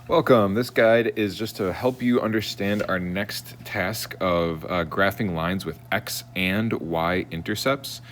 Welcome. This guide is just to help you understand our next task of graphing lines with X and Y intercepts.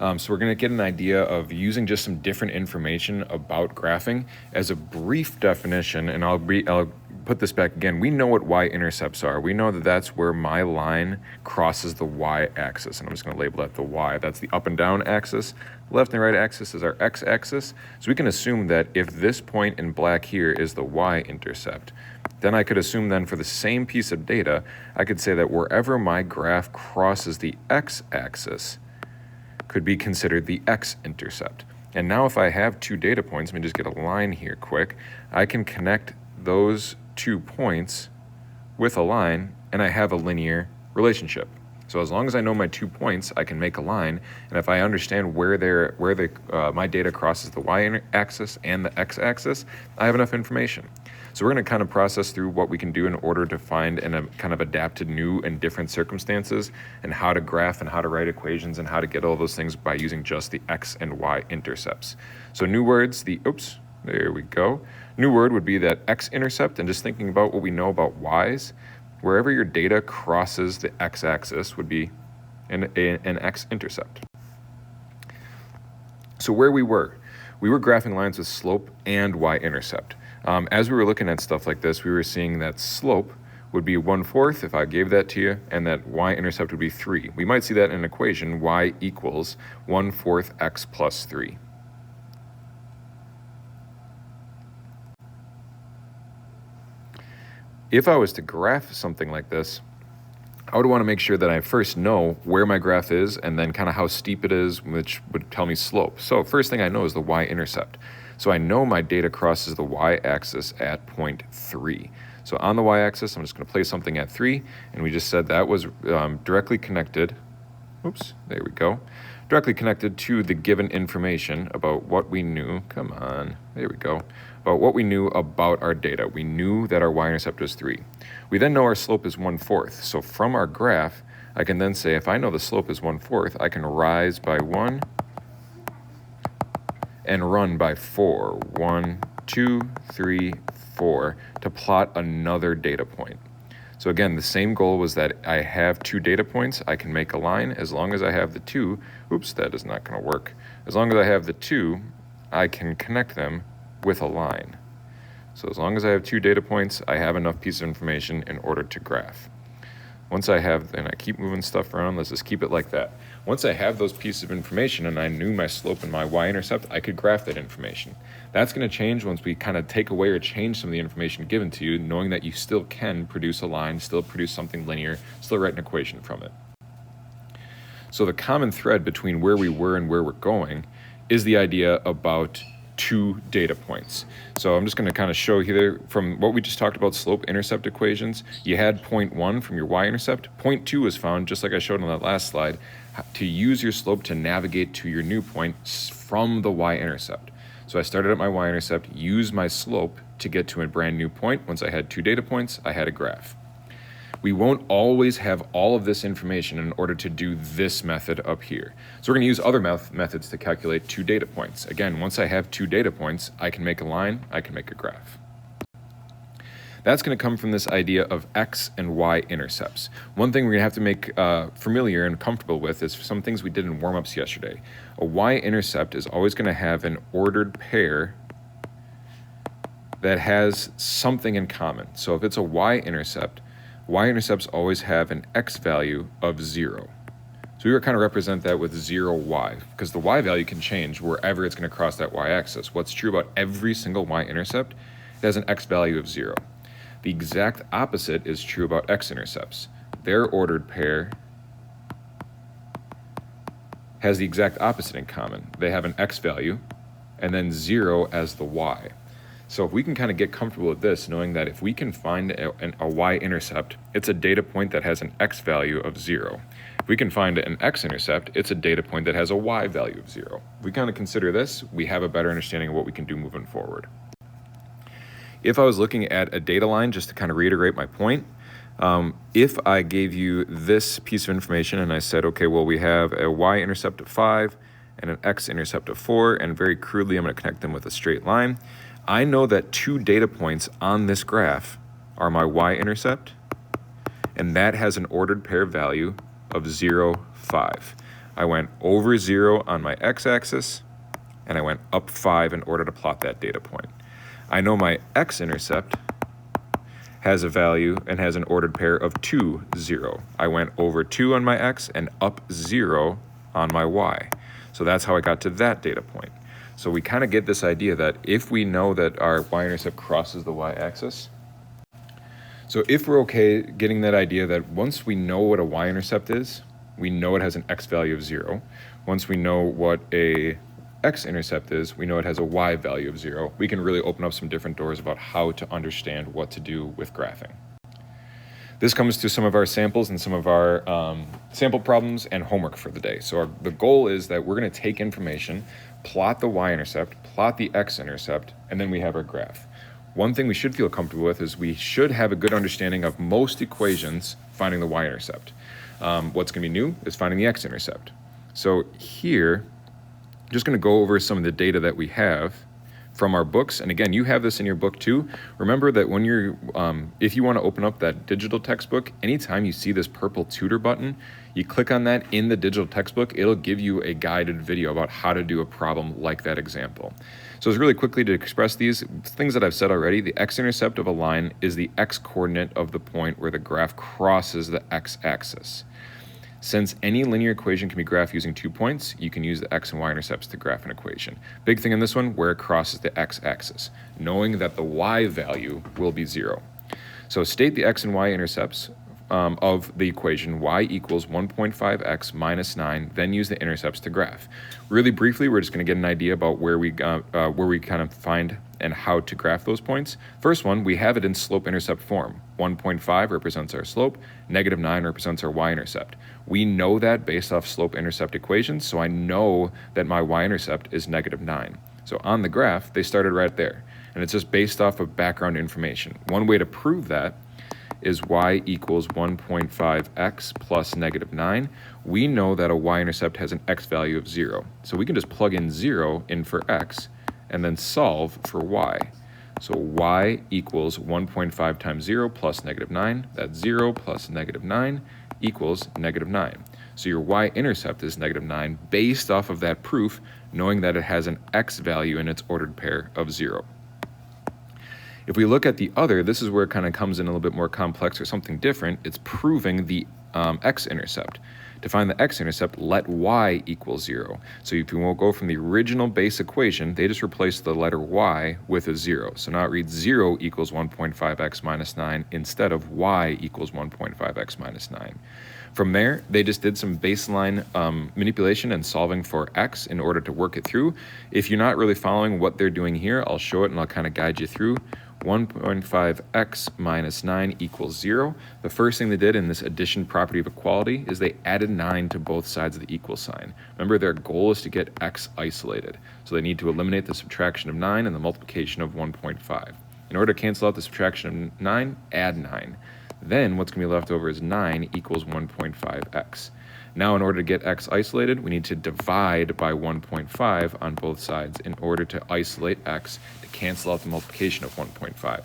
So we're going to get an idea of using just some different information about graphing as a brief definition, and I'll put this back again. We know what y-intercepts are. We know that that's where my line crosses the y-axis, and I'm just going to label that the y. That's the up and down axis. Left and right axis is our x-axis. So we can assume that if this point in black here is the y-intercept, then I could assume then for the same piece of data, I could say that wherever my graph crosses the x-axis could be considered the x-intercept. And now if I have two data points, let me just get a line here quick, I can connect those 2 points with a line, and I have a linear relationship. So as long as I know my 2 points, I can make a line, and if I understand where my data crosses the y-axis and the x-axis, I have enough information. So we're going to kind of process through what we can do in order to find and kind of adapt to new and different circumstances, and how to graph and how to write equations and how to get all those things by using just the x and y intercepts. So new words, there we go. New word would be that x-intercept, and just thinking about what we know about y's, wherever your data crosses the x-axis would be an x-intercept. So where we were graphing lines with slope and y-intercept. As we were looking at stuff like this, we were seeing that slope would be 1/4 if I gave that to you, and that y-intercept would be 3. We might see that in an equation, y equals 1/4 x plus 3. If I was to graph something like this, I would want to make sure that I first know where my graph is and then kind of how steep it is, which would tell me slope. So first thing I know is the y-intercept. So I know my data crosses the y-axis at point 3. So on the y-axis, I'm just going to place something at 3, and we just said that was directly connected. Oops, there we go. Directly connected to the given information about what we knew. Come on, there we go. About what we knew about our data. We knew that our y-intercept was 3. We then know our slope is 1/4. So from our graph, I can then say if I know the slope is 1/4, I can rise by 1 and run by 4. 1, 2, 3, 4 to plot another data point. So again, the same goal was that I have 2 data points. I can make a line as long as I have the 2. Oops, that is not going to work. As long as I have the 2, I can connect them with a line. So as long as I have 2 data points, I have enough pieces of information in order to graph. Once I have, and I keep moving stuff around, let's just keep it like that. Once I have those pieces of information and I knew my slope and my y-intercept, I could graph that information. That's going to change once we kind of take away or change some of the information given to you, knowing that you still can produce a line, still produce something linear, still write an equation from it. So the common thread between where we were and where we're going is the idea about 2 data points. So I'm just going to kind of show here from what we just talked about slope-intercept equations. You had point 1 from your y-intercept. Point 2 was found, just like I showed on that last slide, to use your slope to navigate to your new point from the y-intercept. So I started at my y-intercept, used my slope to get to a brand new point. Once I had 2 data points, I had a graph. We won't always have all of this information in order to do this method up here. So we're going to use other methods to calculate 2 data points. Again, once I have 2 data points, I can make a line, I can make a graph. That's going to come from this idea of x and y intercepts. One thing we're going to have to make familiar and comfortable with is some things we did in warm-ups yesterday. A y-intercept is always going to have an ordered pair that has something in common. So if it's a y-intercept, y-intercepts always have an x value of 0. So we would kind of represent that with 0y, because the y value can change wherever it's going to cross that y-axis. What's true about every single y-intercept? It has an x value of 0. The exact opposite is true about x-intercepts. Their ordered pair has the exact opposite in common. They have an x value and then 0 as the y. So if we can kind of get comfortable with this, knowing that if we can find a y-intercept, it's a data point that has an x value of 0. If we can find an x-intercept, it's a data point that has a y value of 0. If we kind of consider this, we have a better understanding of what we can do moving forward. If I was looking at a data line, just to kind of reiterate my point, if I gave you this piece of information and I said, okay, well, we have a y-intercept of 5 and an x-intercept of 4, and very crudely, I'm going to connect them with a straight line. I know that 2 data points on this graph are my y-intercept, and that has an ordered pair value of 0, 5. I went over 0 on my x-axis, and I went up 5 in order to plot that data point. I know my x-intercept has a value and has an ordered pair of 2, 0. I went over 2 on my x and up 0 on my y. So that's how I got to that data point. So we kind of get this idea that if we know that our y-intercept crosses the y-axis, so if we're okay getting that idea that once we know what a y-intercept is, we know it has an x value of 0. Once we know what a x-intercept is, we know it has a y value of 0. We can really open up some different doors about how to understand what to do with graphing. This comes to some of our samples and some of our sample problems and homework for the day. So the goal is that we're going to take information, plot the y-intercept, plot the x-intercept, and then we have our graph. One thing we should feel comfortable with is we should have a good understanding of most equations finding the y-intercept. What's going to be new is finding the x-intercept. So here, I'm just going to go over some of the data that we have from our books. And again, you have this in your book too. Remember that when you're, if you want to open up that digital textbook, anytime you see this purple tutor button, you click on that in the digital textbook, it'll give you a guided video about how to do a problem like that example. So it's really quickly to express these things that I've said already. The x-intercept of a line is the x-coordinate of the point where the graph crosses the x-axis. Since any linear equation can be graphed using 2 points, you can use the x and y-intercepts to graph an equation. Big thing in this one, where it crosses the x-axis, knowing that the y value will be 0. So state the x and y-intercepts of the equation y equals 1.5x minus 9, then use the intercepts to graph. Really briefly, we're just going to get an idea about where we kind of find and how to graph those points. First one, we have it in slope-intercept form. 1.5 represents our slope, negative 9 represents our y-intercept. We know that based off slope-intercept equations, so I know that my y-intercept is negative 9. So on the graph, they started right there, and it's just based off of background information. One way to prove that is y equals 1.5x plus negative 9. We know that a y-intercept has an x value of 0. So we can just plug in 0 in for x and then solve for y. So y equals 1.5 times 0 plus negative 9. That's 0 plus negative 9 equals negative 9. So your y-intercept is negative 9 based off of that proof, knowing that it has an x value in its ordered pair of 0. If we look at the other, this is where it kind of comes in a little bit more complex or something different. It's proving the x-intercept. To find the x-intercept, let y equal 0. So if you won't go from the original base equation, they just replace the letter y with a 0. So now it reads 0 equals 1.5x minus 9 instead of y equals 1.5x minus 9. From there, they just did some baseline manipulation and solving for x in order to work it through. If you're not really following what they're doing here, I'll show it and I'll kind of guide you through. 1.5x minus 9 equals 0. The first thing they did in this addition property of equality is they added 9 to both sides of the equal sign. Remember, their goal is to get x isolated. So they need to eliminate the subtraction of 9 and the multiplication of 1.5. In order to cancel out the subtraction of 9, add 9. Then what's going to be left over is 9 equals 1.5x. Now in order to get x isolated, we need to divide by 1.5 on both sides in order to isolate x to cancel out the multiplication of 1.5.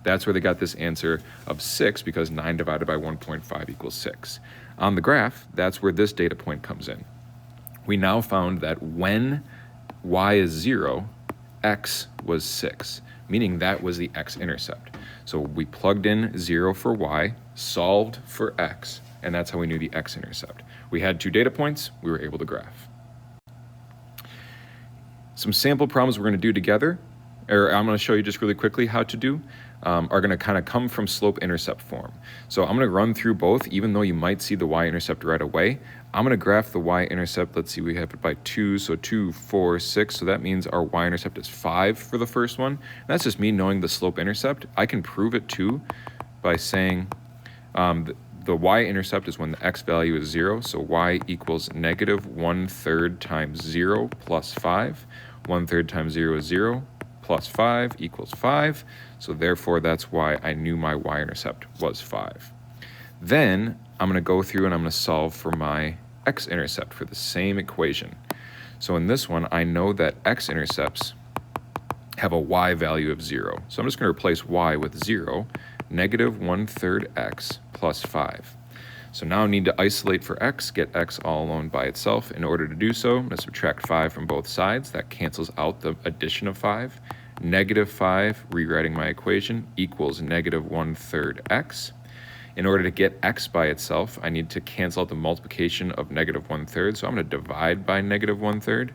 That's where they got this answer of 6 because 9 divided by 1.5 equals 6. On the graph, that's where this data point comes in. We now found that when y is 0, x was 6, meaning that was the x-intercept. So we plugged in 0 for y, solved for x, and that's how we knew the x-intercept. We had 2 data points, we were able to graph. Some sample problems we're going to do together, or I'm going to show you just really quickly how to do, are going to kind of come from slope-intercept form. So I'm going to run through both, even though you might see the y-intercept right away. I'm going to graph the y-intercept. Let's see, we have it by 2, so 2, 4, 6. So that means our y-intercept is 5 for the first one. And that's just me knowing the slope-intercept. I can prove it too by saying the y-intercept is when the x value is 0. So y equals negative 1/3 times 0 plus 5. 1/3 times 0 is 0. Plus 5 equals 5. So therefore, that's why I knew my y-intercept was 5. Then I'm going to go through and I'm going to solve for my x-intercept for the same equation. So in this one, I know that x-intercepts have a y value of 0. So I'm just going to replace y with 0, negative 1/3 x plus 5. So now I need to isolate for x, get x all alone by itself. In order to do so, I'm going to subtract 5 from both sides. That cancels out the addition of 5. Negative 5, rewriting my equation, equals negative 1/3 x. In order to get x by itself, I need to cancel out the multiplication of negative 1/3. So I'm going to divide by negative 1/3.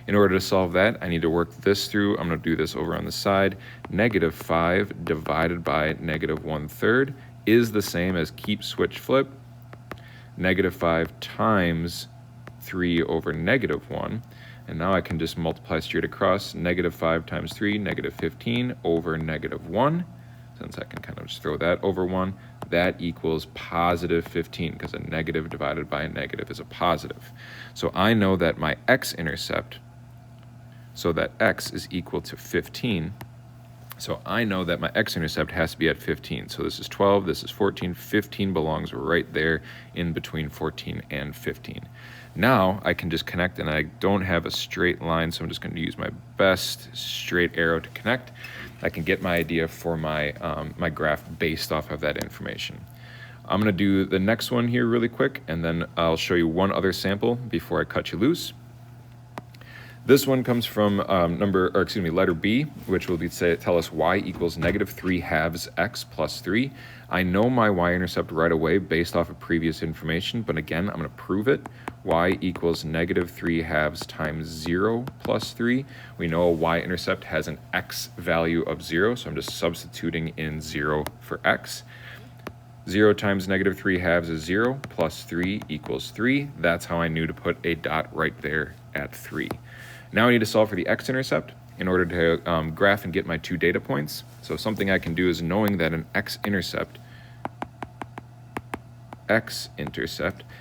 In order to solve that, I need to work this through. I'm going to do this over on the side. Negative 5 divided by negative 1/3 is the same as keep, switch, flip. Negative 5 times 3 over negative 1. And now I can just multiply straight across. Negative 5 times 3, negative 15 over negative 1. Since I can kind of just throw that over 1, that equals positive 15, because a negative divided by a negative is a positive. So I know that my x-intercept, so that x is equal to 15. So I know that my x-intercept has to be at 15. So this is 12, this is 14, 15 belongs right there in between 14 and 15. Now I can just connect, and I don't have a straight line, so I'm just going to use my best straight arrow to connect. I can get my idea for my, my graph based off of that information. I'm going to do the next one here really quick, and then I'll show you one other sample before I cut you loose. This one comes from letter B, which will tell us y equals negative 3/2 x plus 3. I know my y-intercept right away based off of previous information, but again, I'm going to prove it. Y equals negative 3/2 times 0 plus 3. We know a y-intercept has an x value of 0, so I'm just substituting in 0 for x. 0 times negative 3/2 is 0, plus 3 equals 3. That's how I knew to put a dot right there at 3. Now I need to solve for the x-intercept in order to graph and get my 2 data points. So something I can do is, knowing that an x-intercept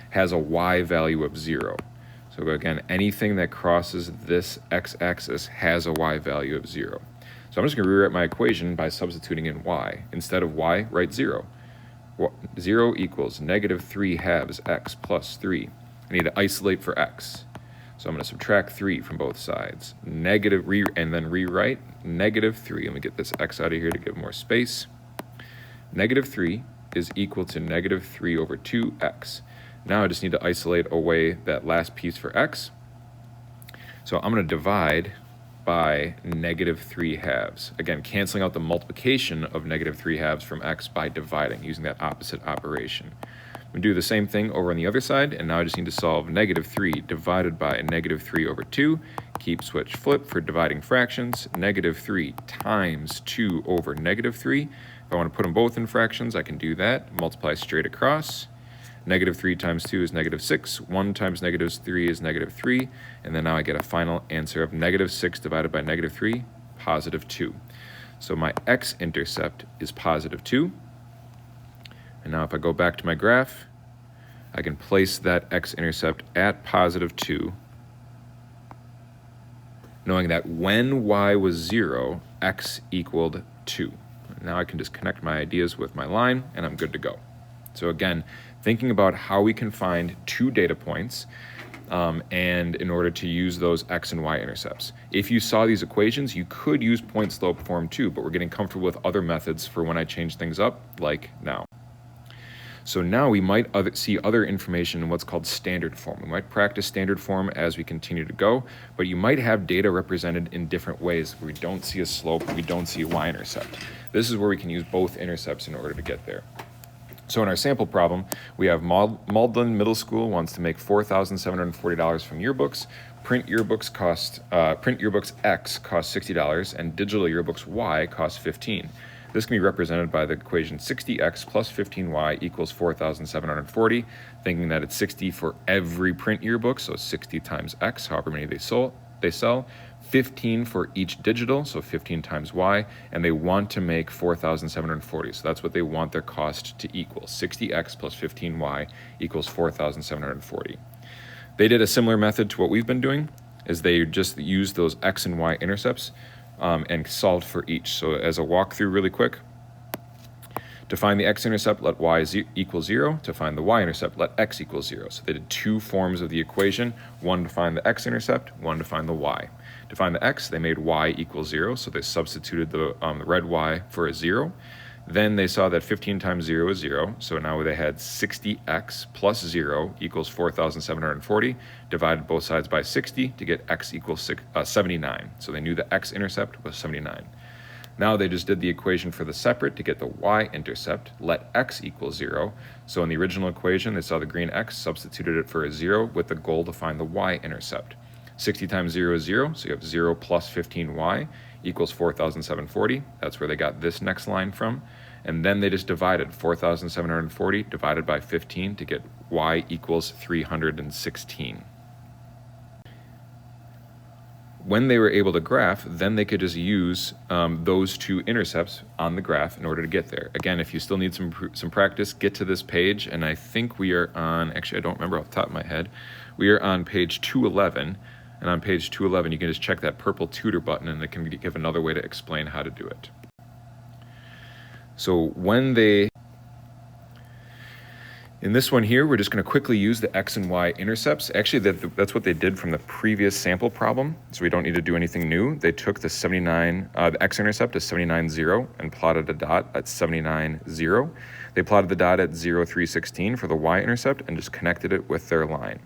has a y value of 0. So again, anything that crosses this x-axis has a y value of 0. So I'm just going to rewrite my equation by substituting in y. Instead of y, write 0. 0 equals negative 3/2 x plus 3. I need to isolate for x. So I'm going to subtract 3 from both sides. And then rewrite negative 3. Let me get this x out of here to give more space. Negative 3 is equal to negative 3 over 2x. Now I just need to isolate away that last piece for x. So I'm going to divide by negative 3/2. Again, canceling out the multiplication of negative 3/2 from x by dividing, using that opposite operation. I'm going to do the same thing over on the other side, and now I just need to solve negative 3 divided by negative 3 over 2. Keep, switch, flip for dividing fractions. Negative 3 times 2 over negative 3. If I want to put them both in fractions, I can do that. Multiply straight across. Negative 3 times 2 is negative 6. 1 times negative 3 is negative 3. And then now I get a final answer of negative 6 divided by negative 3, positive 2. So my x-intercept is positive 2. And now if I go back to my graph, I can place that x-intercept at positive 2, knowing that when y was 0, x equaled 2. Now I can just connect my ideas with my line, and I'm good to go. So again, thinking about how we can find 2 data points, and in order to use those x and y intercepts. If you saw these equations, you could use point slope form too, but we're getting comfortable with other methods for when I change things up, like now. So now we might see other information in what's called standard form. We might practice standard form as we continue to go, but you might have data represented in different ways where we don't see a slope, we don't see a y-intercept. This is where we can use both intercepts in order to get there. So in our sample problem, we have Malden Middle School wants to make $4,740 from yearbooks. Print yearbooks X costs $60, and digital yearbooks Y costs $15. This can be represented by the equation 60x plus 15y equals 4,740, thinking that it's 60 for every print yearbook, so 60 times x, however many they sell, 15 for each digital, so 15 times y, and they want to make 4,740, so that's what they want their cost to equal. 60x plus 15y equals 4,740. They did a similar method to what we've been doing, is they just used those x and y intercepts and solved for each. So as a walkthrough really quick, to find the x-intercept, let y equal 0. To find the y-intercept, let x equal 0. So they did 2 forms of the equation, one to find the x-intercept, one to find the y. To find the x, they made y equals 0, so they substituted the red y for a 0. Then they saw that 15 times 0 is 0, so now they had 60x plus 0 equals 4,740, divided both sides by 60 to get x equals 79. So they knew the x-intercept was 79. Now they just did the equation for the separate to get the y-intercept, let x equal 0. So in the original equation, they saw the green x, substituted it for a 0 with the goal to find the y-intercept. 60 times 0 is 0, so you have 0 plus 15y equals 4,740. That's where they got this next line from. And then they just divided 4,740 divided by 15 to get y equals 316. When they were able to graph, then they could just use those two intercepts on the graph in order to get there. Again, if you still need some practice, get to this page, and I think we are on, actually I don't remember off the top of my head, we are on page 211, and on page 211 you can just check that purple tutor button and it can give another way to explain how to do it. So in this one here, we're just going to quickly use the x and y intercepts. Actually, that's what they did from the previous sample problem, so we don't need to do anything new. They took the the x-intercept as 79,0 and plotted a dot at 79,0. They plotted the dot at 0,316 for the y-intercept and just connected it with their line.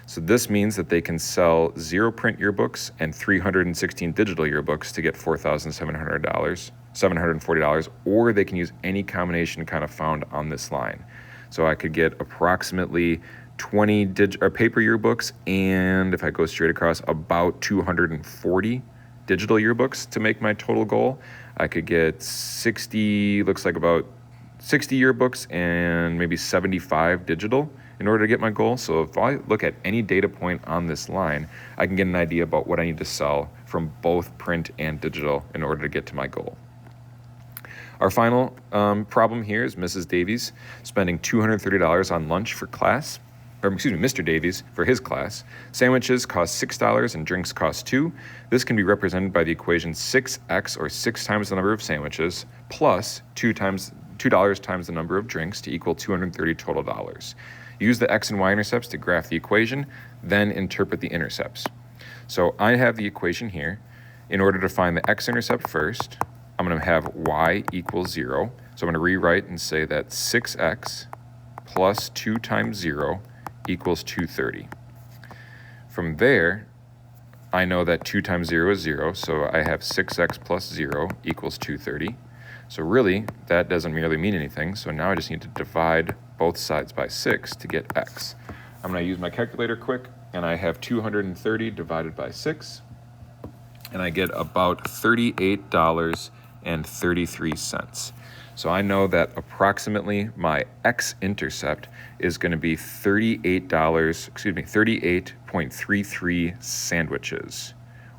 So this means that they can sell 0 print yearbooks and 316 digital yearbooks to get $740, or they can use any combination kind of found on this line. So I could get approximately 20 paper yearbooks, and if I go straight across, about 240 digital yearbooks to make my total goal. I could get 60, looks like about 60 yearbooks and maybe 75 digital in order to get my goal. So if I look at any data point on this line, I can get an idea about what I need to sell from both print and digital in order to get to my goal. Our final problem here is Mrs. Davies spending $230 on lunch for class, or excuse me, Mr. Davies for his class. Sandwiches cost $6 and drinks cost $2. This can be represented by the equation 6x, or 6 times the number of sandwiches, plus $2 times the number of drinks to equal $230 total dollars. Use the x and y intercepts to graph the equation, then interpret the intercepts. So I have the equation here. In order to find the x-intercept first, I'm going to have y equals 0. So I'm going to rewrite and say that 6x plus 2 times 0 equals 230. From there, I know that 2 times 0 is 0, so I have 6x plus 0 equals 230. So really, that doesn't really mean anything, so now I just need to divide both sides by 6 to get x. I'm going to use my calculator quick, and I have 230 divided by 6, and I get about $38.33. So I know that approximately my x-intercept is going to be $38.33 sandwiches.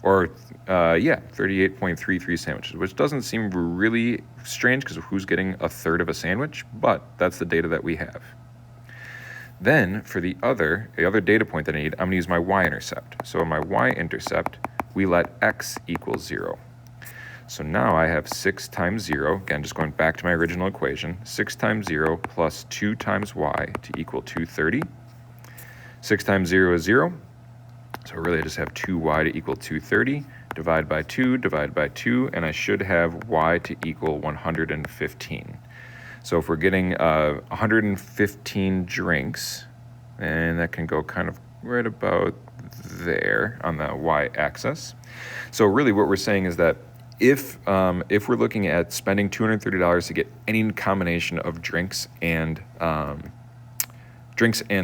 Or, 38.33 sandwiches, which doesn't seem really strange because who's getting a third of a sandwich, but that's the data that we have. Then, for the other data point that I need, I'm going to use my y-intercept. So in my y-intercept, we let x equal 0. So now I have 6 times 0, again, just going back to my original equation, 6 times 0 plus 2 times y to equal 230. 6 times 0 is 0. So really I just have 2y to equal 230, divide by 2, and I should have y to equal 115. So if we're getting 115 drinks, and that can go kind of right about there on the y-axis. So really what we're saying is that if we're looking at spending $230 to get any combination of drinks and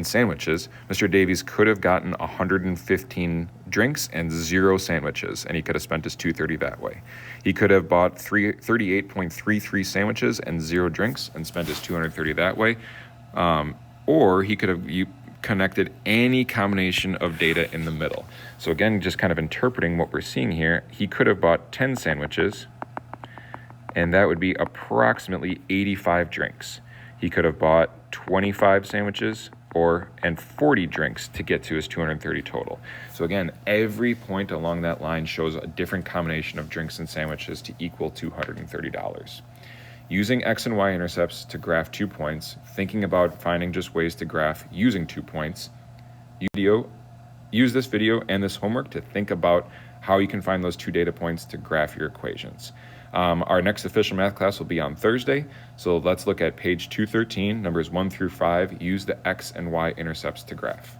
sandwiches, Mr. Davies could have gotten 115 drinks and 0 sandwiches, and he could have spent his $230 that way. He could have bought 38.33 sandwiches and 0 drinks and spent his $230 that way, or he could have connected any combination of data in the middle. So again, just kind of interpreting what we're seeing here, he could have bought 10 sandwiches, and that would be approximately 85 drinks. He could have bought 25 sandwiches and 40 drinks to get to his 230 total. So again, every point along that line shows a different combination of drinks and sandwiches to equal $230. Using x and y intercepts to graph 2 points, thinking about finding just ways to graph using 2 points, use this video and this homework to think about how you can find those 2 data points to graph your equations. Our next official math class will be on Thursday, so let's look at page 213, numbers 1 through 5, use the x and y intercepts to graph.